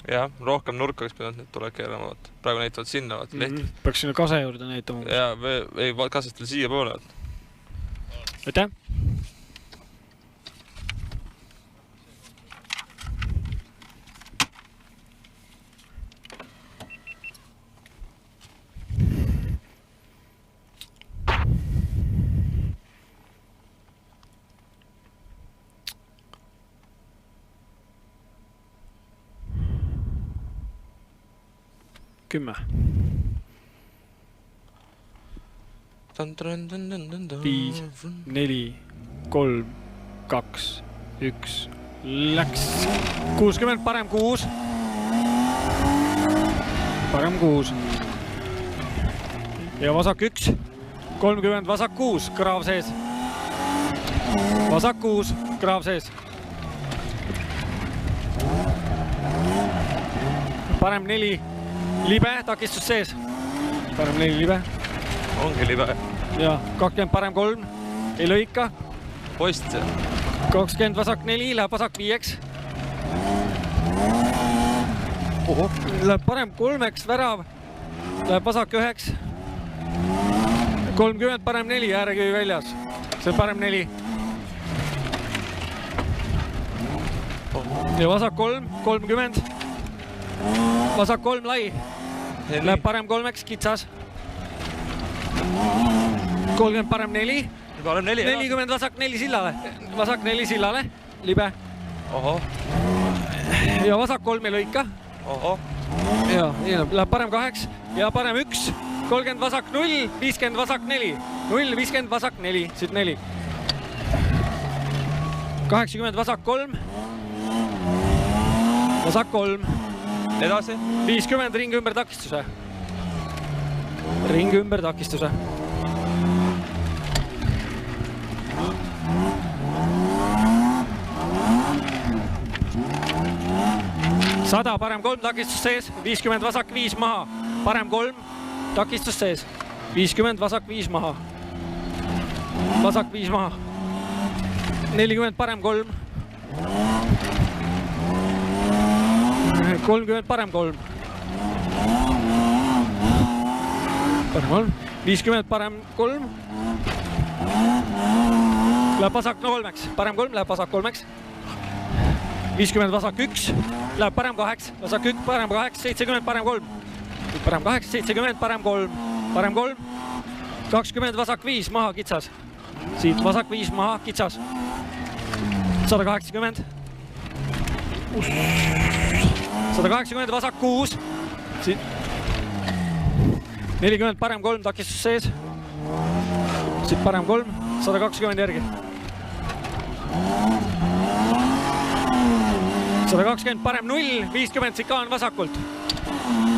Jah, rohkem nurka, kes pidanud nüüd tule keerama. Praegu näitavad sinna, lehti. Peaks sinna kase juurde näitama. Ja, ei kasest veel siia poole. Aitäh! Kümme. 5, 4, 3, 2, 1. Läks 60, parem 6. Parem 6. Ja vasak 1. 30, vasak 6, kraav sees. Vasak 6, kraav sees. Parem 4. Libe, takistus sees. Parem 4 libe. Ongi libe. Ja 20 parem 3. Ei lõika. Post. 20 vasak 4, läheb vasak 5. Läheb parem 3, värav. Läheb vasak 9. 30 parem 4, äärekivi väljas. See on parem 4. Ja vasak 3, 30. Vasak 3 lai. Läheb parem 3, kitsas. 30 parem 4. 40 vasak 4 sillale. Vasak 4 sillale. Libe. Oho. Ja vasak 3 ei lõika. Oho. Ja läheb parem 8. Ja parem 1. 30 vasak 0. 50 vasak 4. 0, 50 vasak 4. Siit 4. 80 vasak 3. Vasak 3. Edasi. 50 ring ümber takistuse. Ring ümber takistuse. 100 parem 3 takistus sees. 50 vasak 5 maha. Parem 3 takistus sees. 50 vasak 5 maha. Vasak 5 maha. 40 parem 3. 30 parem 3. Parem 3. 50 parem 3. Läheb vasak 3. Parem 3 läheb vasak 3. 50 vasak 1. Läheb parem 8. Vasak 1 parem 8. 70 parem 3. Parem 8. 70 parem 3. Parem 3. 20 vasak 5 maha kitsas. Siit vasak 5 maha kitsas. 180. 180 vasak 6. Siit 40 parem 3 takistus sees. Siit parem 3. 120 järgi. 120 parem 0. 50 sikaan vasakult.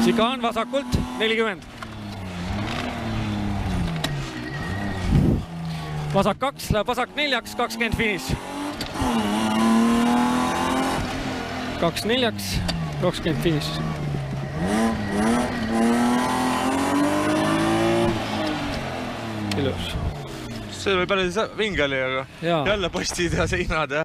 Sikaan vasakult 40. Vasak 2 läheb vasak 4. 20 finish. 2 4. 20 finish. Ilus. See oli päris vinge oli, aga jälle postid ja seinad.